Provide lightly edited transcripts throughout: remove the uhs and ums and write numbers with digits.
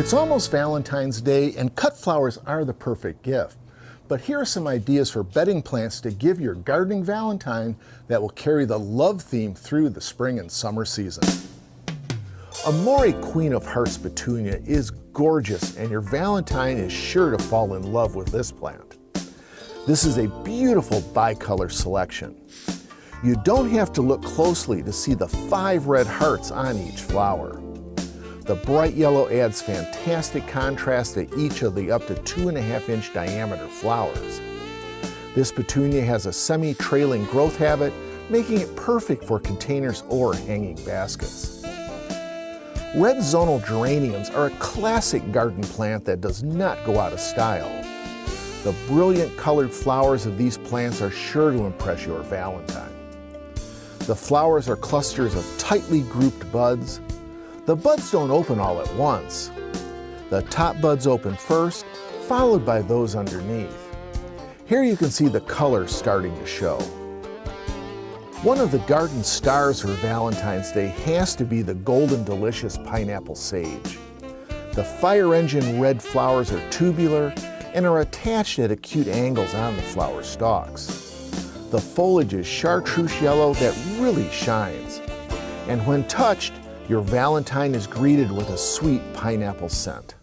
It's almost Valentine's Day, and cut flowers are the perfect gift. But here are some ideas for bedding plants to give your gardening Valentine that will carry the love theme through the spring and summer season. Amore Queen of Hearts petunia is gorgeous, and your Valentine is sure to fall in love with this plant. This is a beautiful bicolor selection. You don't have to look closely to see the 5 red hearts on each flower. The bright yellow adds fantastic contrast to each of the up to 2.5-inch diameter flowers. This petunia has a semi-trailing growth habit, making it perfect for containers or hanging baskets. Red zonal geraniums are a classic garden plant that does not go out of style. The brilliant colored flowers of these plants are sure to impress your Valentine. The flowers are clusters of tightly grouped buds. The buds don't open all at once. The top buds open first, followed by those underneath. Here you can see the color starting to show. One of the garden stars for Valentine's Day has to be the golden delicious pineapple sage. The fire engine red flowers are tubular and are attached at acute angles on the flower stalks. The foliage is chartreuse yellow that really shines. And when touched, your Valentine is greeted with a sweet pineapple scent.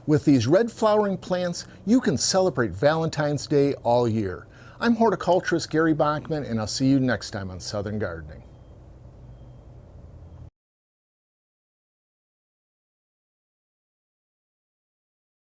With these red flowering plants, you can celebrate Valentine's Day all year. I'm horticulturist Gary Bachman, and I'll see you next time on Southern Gardening.